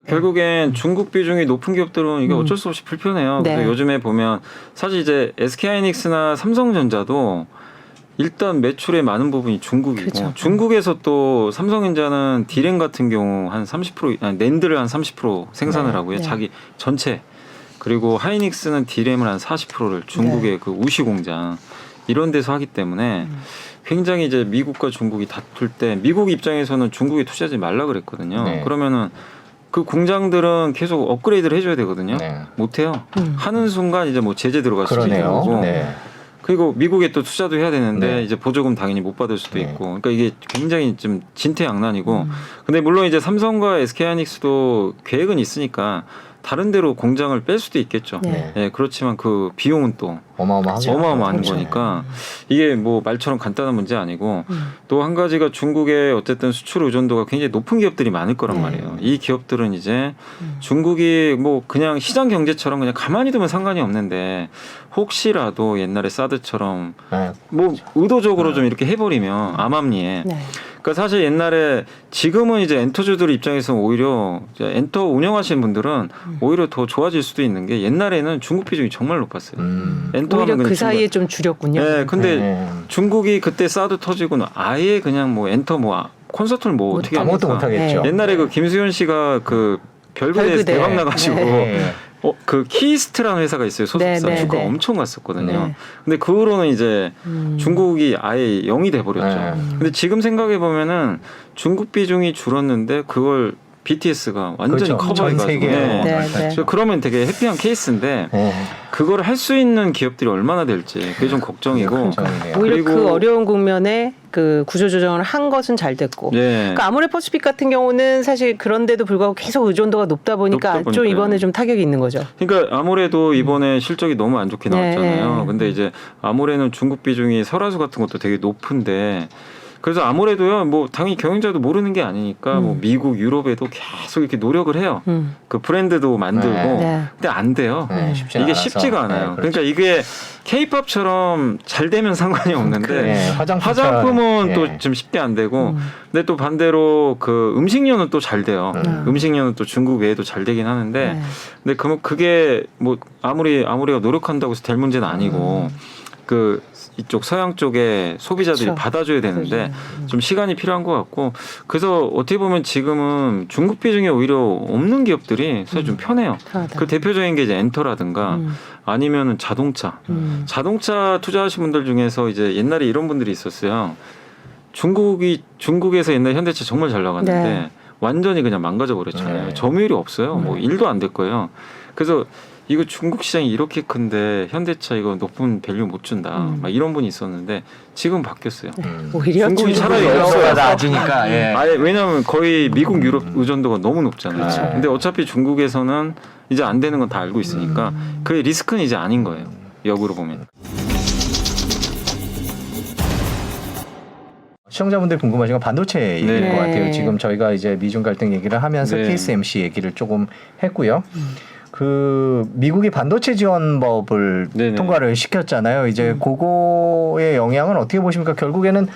결국엔 중국 비중이 높은 기업들은 이게 어쩔 수 없이 불편해요. 네. 그래서 요즘에 보면 사실 이제 SK하이닉스나 삼성전자도 일단 매출의 많은 부분이 중국이고 그렇죠. 중국에서 또 삼성전자는 D램 같은 경우 한 30% 아니, 낸드를 한 30% 생산을 하고요. 네. 자기 전체. 그리고 하이닉스는 D램을 한 40%를 중국의 네. 그 우시 공장 이런 데서 하기 때문에 굉장히 이제 미국과 중국이 다툴 때 미국 입장에서는 중국에 투자하지 말라 그랬거든요. 네. 그러면은 그 공장들은 계속 업그레이드를 해줘야 되거든요. 네. 못해요. 하는 순간 이제 뭐 제재 들어갈 수도 있는 그러네요. 거고. 네. 그리고 미국에 또 투자도 해야 되는데 네. 이제 보조금 당연히 못 받을 수도 네. 있고. 그러니까 이게 굉장히 좀 진퇴양난이고. 근데 물론 이제 삼성과 SK하이닉스도 계획은 있으니까 다른 데로 공장을 뺄 수도 있겠죠. 네. 예, 그렇지만 그 비용은 또 어마어마하죠. 어마어마한 그렇죠. 거니까 이게 뭐 말처럼 간단한 문제 아니고 또 한 가지가 중국의 어쨌든 수출 의존도가 굉장히 높은 기업들이 많을 거란 네. 말이에요. 이 기업들은 이제 중국이 뭐 그냥 시장 경제처럼 그냥 가만히 두면 상관이 없는데 혹시라도 옛날에 사드처럼 네. 뭐 의도적으로 좀 이렇게 해버리면 암암리에 네. 그러니까 사실 옛날에 지금은 이제 엔터주들 입장에서는 오히려 이제 엔터 운영하시는 분들은 오히려 더 좋아질 수도 있는 게 옛날에는 중국 비중이 정말 높았어요. 엔터 오히려 하면 그 그냥 사이에 좀 줄였군요. 네, 근데 네. 중국이 그때 사드 터지고는 아예 그냥 뭐 엔터 뭐 콘서트를 뭐 어떻게 아무것도 합니까? 못하겠죠. 네. 옛날에 그 김수현 씨가 그 별그대에서 별그대. 대박 나가지고 네. 그 키스트라는 회사가 있어요. 소속사 네, 네, 주가 네. 엄청 갔었거든요. 네. 근데 그 후로는 이제 중국이 아예 0이 돼버렸죠. 네. 근데 지금 생각해 보면은 중국 비중이 줄었는데 그걸 BTS가 완전히 그렇죠. 전 커버해가지고 세계로 네, 네. 그래서 그러면 되게 해피한 케이스인데 네. 그걸 할 수 있는 기업들이 얼마나 될지 그게 좀 걱정이고 걱정이네요. 오히려 그리고- 그 어려운 국면에 그 구조조정을 한 것은 잘 됐고. 예. 그러니까 아모레퍼시픽 같은 경우는 사실 그런데도 불구하고 계속 의존도가 높다 보니까 높다 좀 보니까요. 이번에 좀 타격이 있는 거죠. 그러니까 아모레도 이번에 실적이 너무 안 좋게 네, 나왔잖아요. 네. 근데 이제 아모레는 중국 비중이 설화수 같은 것도 되게 높은데 그래서 아모레도요, 뭐 당연히 경영자도 모르는 게 아니니까 뭐 미국, 유럽에도 계속 이렇게 노력을 해요. 그 브랜드도 만들고. 네. 근데 안 돼요. 네, 쉽지는 이게 않아서. 쉽지가 않아요. 네, 그렇죠. 그러니까 이게 K-팝처럼 잘 되면 상관이 없는데 네, 화장품은 예. 또 좀 쉽게 안 되고 근데 또 반대로 그 음식료는 또 잘 돼요. 음식료는 또 중국 외에도 잘 되긴 하는데 네. 근데 그게 뭐 아무리가 노력한다고 해서 될 문제는 아니고 그 이쪽 서양 쪽에 소비자들이 그렇죠. 받아줘야 되는데 좀 시간이 필요한 것 같고 그래서 어떻게 보면 지금은 중국 비중이 오히려 없는 기업들이 사실 좀 편해요. 편하다. 그 대표적인 게 이제 엔터라든가 아니면은 자동차. 자동차 투자하신 분들 중에서 이제 옛날에 이런 분들이 있었어요. 중국에서 옛날 현대차 정말 잘 나갔는데 네. 완전히 그냥 망가져 버렸잖아요. 네. 점유율이 없어요. 뭐 일도 안 될 거예요. 그래서 이거 중국 시장이 이렇게 큰데 현대차 이거 높은 밸류 못 준다. 막 이런 분이 있었는데 지금 바뀌었어요. 오히려 중국이 중국이 차라리 오히려 없어요. 낮으니까. 예. 아예 왜냐하면 거의 미국, 유럽 의존도가 너무 높잖아요. 그렇죠. 근데 어차피 중국에서는 이제 안 되는 건 다 알고 있으니까 그 리스크는 이제 아닌 거예요. 역으로 보면. 시청자분들 궁금하신 건 반도체 얘기일 네. 것 같아요. 지금 저희가 이제 미중 갈등 얘기를 하면서 네. TSMC 얘기를 조금 했고요. 그 미국이 반도체 지원법을 네네. 통과를 시켰잖아요. 이제 그거의 영향은 어떻게 보십니까? 결국에는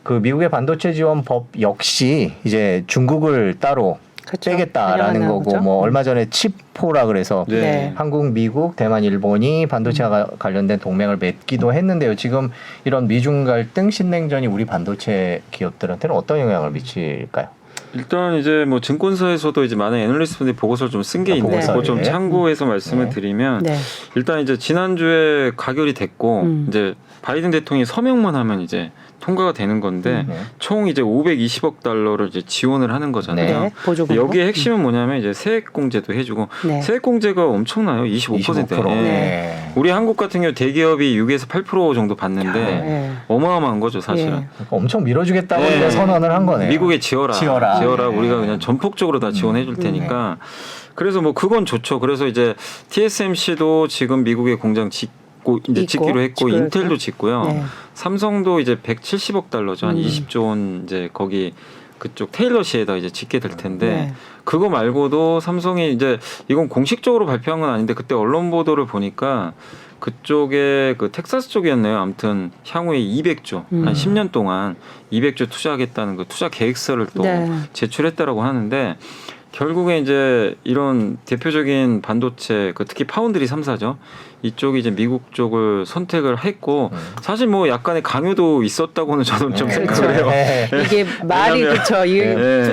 그 미국의 반도체 지원법 역시 이제 중국을 따로 그렇죠. 빼겠다라는 반영하나 거고 보죠. 뭐 얼마 전에 칩포라 그래서 네. 한국, 미국, 대만, 일본이 반도체와 관련된 동맹을 맺기도 했는데요. 지금 이런 미중 갈등, 신냉전이 우리 반도체 기업들한테는 어떤 영향을 미칠까요? 일단 이제 뭐 증권사에서도 이제 많은 애널리스트분들이 보고서를 좀 쓴 게 있는데 보고서, 그거 좀 예. 참고해서 말씀을 네. 드리면 네. 일단 이제 지난주에 가결이 됐고 이제 바이든 대통령이 서명만 하면 이제 통과가 되는 건데 총 이제 520억 달러를 이제 지원을 하는 거잖아요. 네. 보조금. 여기에 핵심은 뭐냐면 이제 세액 공제도 해주고 네. 세액 공제가 엄청나요. 25%. 25%. 예. 네. 우리 한국 같은 경우 대기업이 6에서 8% 정도 받는데 네. 어마어마한 거죠 사실은. 예. 그러니까 엄청 밀어주겠다고 네. 이제 선언을 한 거네요. 미국에 지어라. 지어라. 네. 우리가 그냥 전폭적으로 다 지원해 줄 테니까. 그래서 뭐 그건 좋죠. 그래서 이제 TSMC도 지금 미국에 공장 짓고 이제 있고, 짓기로 했고 짓기로 인텔도 했고. 짓고요. 네. 삼성도 이제 170억 달러죠. 한 20조 원 이제 거기 그쪽 테일러시에다 이제 짓게 될 텐데 네. 그거 말고도 삼성이 이제 이건 공식적으로 발표한 건 아닌데 그때 언론 보도를 보니까 그쪽에 그 텍사스 쪽이었네요. 아무튼 향후에 200조 한 10년 동안 200조 투자하겠다는 그 투자 계획서를 또 네. 제출했다라고 하는데 결국에 이제 이런 대표적인 반도체, 특히 파운드리 3사죠. 이쪽이 이제 미국 쪽을 선택을 했고 사실 뭐 약간의 강요도 있었다고는 저는 좀 생각을 해요. 이게 말이 그렇죠.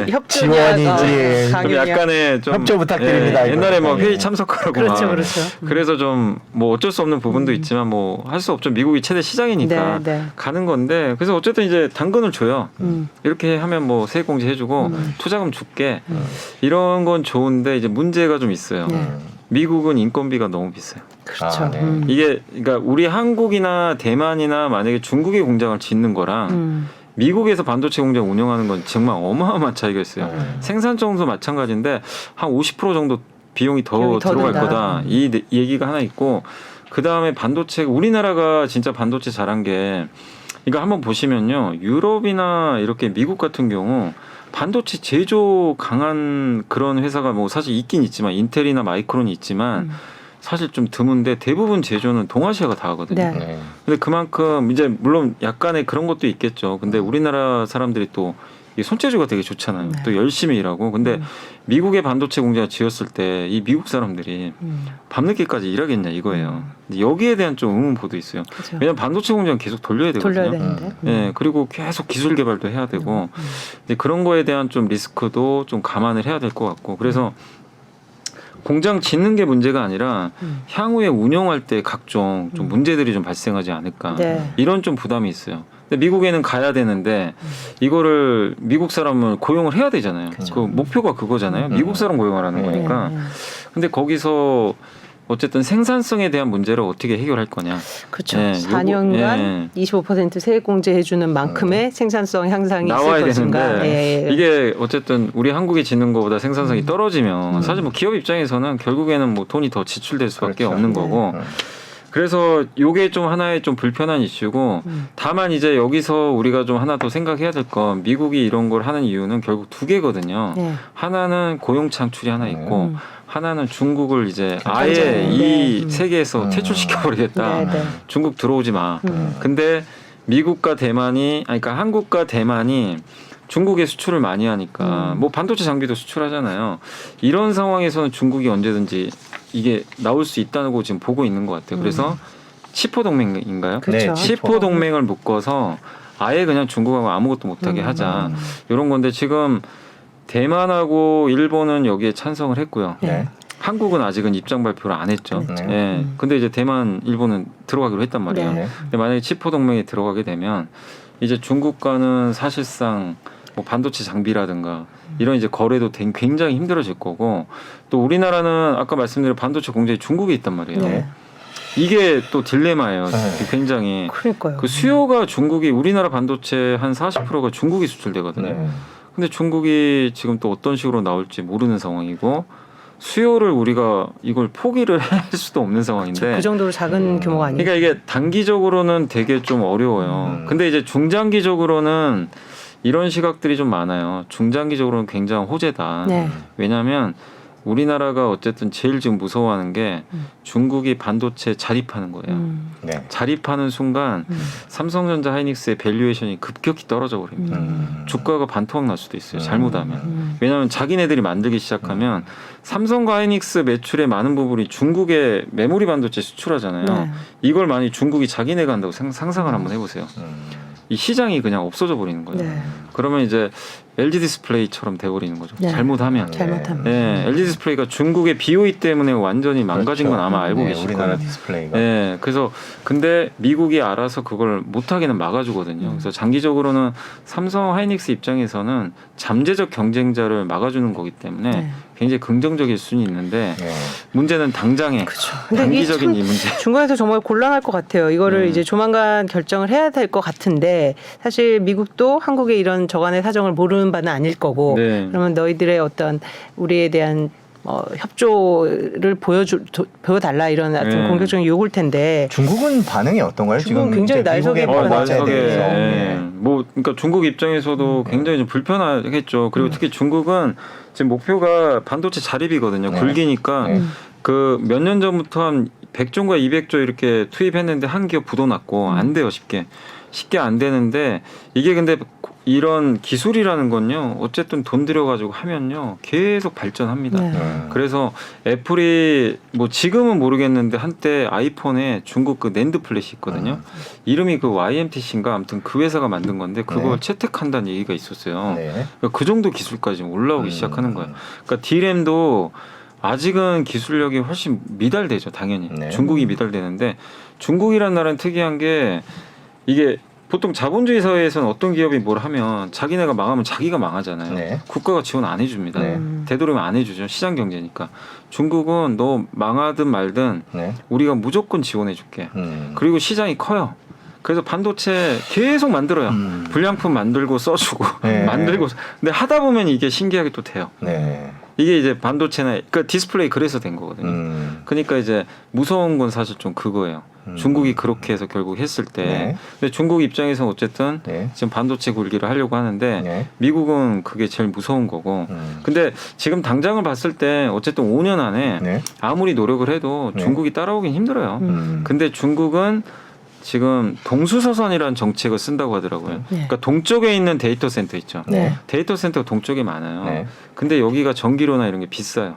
협조냐, 지원이지. 좀 약간의 좀 협조 부탁드립니다. 이거. 옛날에 뭐 회의 참석하라고 그렇죠, 막. 그렇죠. 그래서 좀 뭐 어쩔 수 없는 부분도 있지만 뭐 할 수 없죠. 미국이 최대 시장이니까 네, 네. 가는 건데 그래서 어쨌든 이제 당근을 줘요. 이렇게 하면 뭐 세액공제 해주고 투자금 줄게 이런 건 좋은데 이제 문제가 좀 있어요. 네. 미국은 인건비가 너무 비싸요. 그렇죠. 아, 네. 이게 그러니까 우리 한국이나 대만이나 만약에 중국에 공장을 짓는 거랑 미국에서 반도체 공장 운영하는 건 정말 어마어마한 차이가 있어요. 생산성도 마찬가지인데 한 50% 정도 비용이 더 들어갈 든다. 거다. 이 얘기가 하나 있고 그 다음에 반도체 우리나라가 진짜 반도체 잘한 게 이거 한번 보시면요. 유럽이나 이렇게 미국 같은 경우 반도체 제조 강한 그런 회사가 뭐 사실 있긴 있지만 인텔이나 마이크론이 있지만 사실 좀 드문데 대부분 제조는 동아시아가 다 하거든요. 네. 네. 근데 그만큼 이제 물론 약간의 그런 것도 있겠죠. 근데 우리나라 사람들이 또 이 손재주가 되게 좋잖아요. 네. 또 열심히 일하고. 근데 미국의 반도체 공장을 지었을 때 이 미국 사람들이 밤늦게까지 일하겠냐 이거예요. 근데 여기에 대한 좀 의문보도 있어요. 그렇죠. 왜냐하면 반도체 공장 계속 돌려야 되거든요. 돌려야 되는데. 예, 그리고 계속 기술 개발도 해야 되고 이제 그런 거에 대한 좀 리스크도 좀 감안을 해야 될 것 같고 그래서 공장 짓는 게 문제가 아니라 향후에 운영할 때 각종 좀 문제들이 좀 발생하지 않을까 네. 이런 좀 부담이 있어요. 근데 미국에는 가야 되는데 이거를 미국 사람을 고용을 해야 되잖아요. 그 목표가 그거잖아요. 미국 사람 고용하라는 거니까. 근데 거기서 어쨌든 생산성에 대한 문제를 어떻게 해결할 거냐. 그렇죠. 예, 4년간 25% 세액 공제해 주는 만큼의 생산성 향상이 나와야 있을 것인가. 되는데 예. 이게 어쨌든 우리 한국이 짓는 것보다 생산성이 떨어지면 사실 뭐 기업 입장에서는 결국에는 뭐 돈이 더 지출될 수밖에 그렇죠. 없는 거고 그래서 요게 좀 하나의 좀 불편한 이슈고 다만 이제 여기서 우리가 좀 하나 더 생각해야 될 건 미국이 이런 걸 하는 이유는 결국 두 개거든요. 네. 하나는 고용 창출이 하나 있고 하나는 중국을 이제 아예 완전히, 이 네. 세계에서 퇴출시켜 버리겠다. 네, 네. 중국 들어오지 마. 근데 미국과 대만이 아니 그러니까 한국과 대만이 중국에 수출을 많이 하니까 뭐 반도체 장비도 수출하잖아요. 이런 상황에서는 중국이 언제든지 이게 나올 수 있다고 지금 보고 있는 것 같아요. 그래서 치포 동맹인가요? 그렇죠. 치포 동맹을 묶어서 아예 그냥 중국하고 아무것도 못하게 하자. 이런 건데 지금 대만하고 일본은 여기에 찬성을 했고요. 네. 한국은 아직은 입장 발표를 안 했죠. 안 했죠. 예. 근데 이제 대만, 일본은 들어가기로 했단 말이에요. 네. 근데 만약에 치포 동맹에 들어가게 되면 이제 중국과는 사실상 뭐 반도체 장비라든가 이런 이제 거래도 굉장히 힘들어질 거고 또 우리나라는 아까 말씀드린 반도체 공장이 중국에 있단 말이에요. 네. 이게 또 딜레마예요. 네. 굉장히 그러니까요. 그 수요가 중국이 우리나라 반도체 한 40%가 중국이 수출되거든요. 네. 근데 중국이 지금 또 어떤 식으로 나올지 모르는 상황이고 수요를 우리가 이걸 포기를 할 수도 없는 상황인데 그 정도로 작은 규모가 아니에요. 그러니까 이게 단기적으로는 되게 좀 어려워요. 근데 이제 중장기적으로는 이런 시각들이 좀 많아요. 중장기적으로는 굉장히 호재다. 네. 왜냐하면 우리나라가 어쨌든 제일 지금 무서워하는 게 중국이 반도체 자립하는 거예요. 네. 자립하는 순간 삼성전자 하이닉스의 밸류에이션이 급격히 떨어져 버립니다. 주가가 반토막 날 수도 있어요. 잘못하면. 왜냐하면 자기네들이 만들기 시작하면 삼성과 하이닉스 매출의 많은 부분이 중국에 메모리 반도체 수출하잖아요. 네. 이걸 만약 중국이 자기네가 한다고 상상을 한번 해보세요. 이 시장이 그냥 없어져 버리는 거예요. 네. 그러면 이제 LG 디스플레이처럼 돼버리는 거죠. 네. 잘못하면. 잘못하면. 네, LG 디스플레이가 중국의 BOE 때문에 완전히 망가진 그렇죠. 건 아마 알고 네, 계실 우리나라 거예요. 디스플레이가. 네, 그래서 근데 미국이 알아서 그걸 못하게는 막아주거든요. 그래서 장기적으로는 삼성 하이닉스 입장에서는 잠재적 경쟁자를 막아주는 거기 때문에 네. 굉장히 긍정적일 수는 있는데 네. 문제는 당장에 그렇죠. 근데 이게 단기적인 참 이 문제. 중간에서 정말 곤란할 것 같아요. 이거를 이제 조만간 결정을 해야 될 것 같은데 사실 미국도 한국의 이런 저간의 사정을 모르는 바는 아닐 거고 네. 그러면 너희들의 어떤 우리에 대한 협조를 보여달라 이런 하여튼 네. 공격적인 요구일 텐데 중국은 반응이 어떤가요? 중국은 지금 굉장히 이제 날석에 미국의 반도체에 반응하죠. 대해서. 예. 네. 뭐 그러니까 중국 입장에서도 굉장히 좀 불편하겠죠. 그리고 특히 중국은 지금 목표가 반도체 자립이거든요. 네. 굴기니까 네. 그 몇 년 전부터 한 100조인가 200조 이렇게 투입했는데 한 기업 부도났고 안 돼요. 쉽게 안 되는데 이게 근데 이런 기술이라는 건요. 어쨌든 돈 들여가지고 하면요. 계속 발전합니다. 네. 그래서 애플이 뭐 지금은 모르겠는데 한때 아이폰에 중국 그 낸드 플래시 있거든요. 이름이 그 YMTC인가 아무튼 그 회사가 만든 건데 그걸 네. 채택한다는 얘기가 있었어요. 네. 그러니까 그 정도 기술까지 올라오기 시작하는 거예요. 그러니까 D램도 아직은 기술력이 훨씬 미달되죠. 당연히. 네. 중국이 미달되는데 중국이라는 나라는 특이한 게 이게 보통 자본주의 사회에서는 어떤 기업이 뭘 하면 자기네가 망하면 자기가 망하잖아요. 네. 국가가 지원 안 해줍니다. 네. 되도록이면 안 해주죠. 시장 경제니까. 중국은 너 망하든 말든 네. 우리가 무조건 지원해줄게. 그리고 시장이 커요. 그래서 반도체 계속 만들어요. 불량품 만들고 써주고 네. 만들고. 근데 하다 보면 이게 신기하게 또 돼요. 네. 이게 이제 반도체나 그러니까 디스플레이 그래서 된 거거든요. 그러니까 이제 무서운 건 사실 좀 그거예요. 중국이 그렇게 해서 결국 했을 때. 네. 근데 중국 입장에서는 어쨌든 네. 지금 반도체 굴기를 하려고 하는데 네. 미국은 그게 제일 무서운 거고. 근데 지금 당장을 봤을 때 어쨌든 5년 안에 네. 아무리 노력을 해도 네. 중국이 따라오긴 힘들어요. 근데 중국은 지금 동수서선이라는 정책을 쓴다고 하더라고요. 네. 그러니까 동쪽에 있는 데이터 센터 있죠. 네. 데이터 센터가 동쪽에 많아요. 네. 근데 근데 여기가 전기료나 이런 게 비싸요.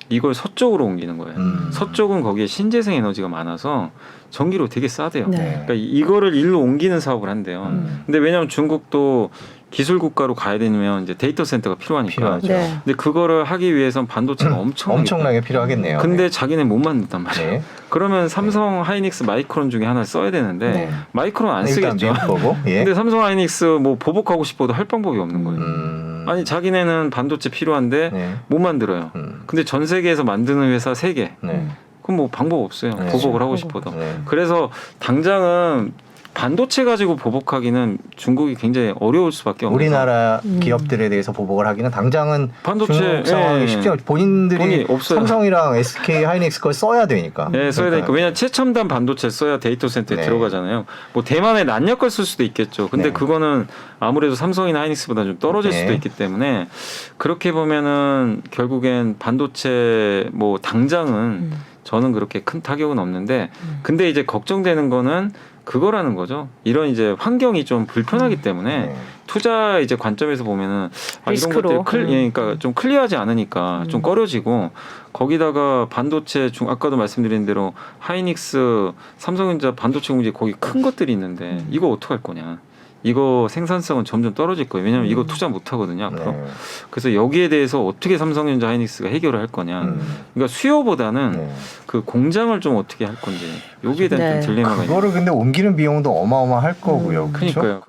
이걸 서쪽으로 옮기는 거예요. 서쪽은 거기에 신재생 에너지가 많아서 전기료 되게 싸대요. 네. 그러니까 이거를 일로 옮기는 사업을 한대요. 근데 왜냐하면 중국도 기술 국가로 가야 되면 이제 데이터 센터가 필요하니까. 필요하죠. 네. 근데 그거를 하기 위해선 반도체가 엄청나게 필요하겠네요. 근데 자기는 못 만든단 말이에요. 네. 그러면 삼성, 하이닉스, 마이크론 중에 하나를 써야 되는데 네. 마이크론 안 일단 쓰겠죠. 미국 거고. 예. 근데 삼성, 하이닉스 뭐 보복하고 싶어도 할 방법이 없는 거예요. 아니 자기네는 반도체 필요한데 네. 못 만들어요. 근데 전 세계에서 만드는 회사 3개. 네. 그럼 뭐 방법 없어요. 네. 보복을 하고 싶어도. 네. 그래서 당장은 반도체 가지고 보복하기는 중국이 굉장히 어려울 수밖에 없는 우리나라 기업들에 대해서 보복을 하기는 당장은 반도체, 중국 상황이 예. 쉽지 않죠. 본인들이 돈이 없어요. 삼성이랑 SK 하이닉스 걸 써야 되니까. 네, 써야 되니까. 왜냐 최첨단 반도체 써야 데이터 센터에 네. 들어가잖아요. 뭐 대만의 난력 걸 쓸 수도 있겠죠. 근데 네. 그거는 아무래도 삼성이나 하이닉스보다 좀 떨어질 네. 수도 있기 때문에 그렇게 보면은 결국엔 반도체 뭐 당장은 저는 그렇게 큰 타격은 없는데 근데 이제 걱정되는 거는 그거라는 거죠. 이런 이제 환경이 좀 불편하기 때문에 네. 투자 이제 관점에서 보면은 이런 리스크로. 것들이 그러니까 좀 클리어하지 않으니까 좀 꺼려지고 거기다가 반도체 아까도 말씀드린 대로 하이닉스, 삼성전자 반도체 공지 거기 큰 것들이 있는데 이거 어떻게 할 거냐. 이거 생산성은 점점 떨어질 거예요. 왜냐하면 이거 투자 못 하거든요 앞으로. 네. 그래서 여기에 대해서 어떻게 삼성전자, 하이닉스가 해결을 할 거냐. 그러니까 수요보다는 네. 그 공장을 좀 어떻게 할 건지 여기에 대한 네. 좀 딜레마가 있는. 그거를 근데 옮기는 비용도 어마어마할 거고요. 그렇죠? 그러니까요.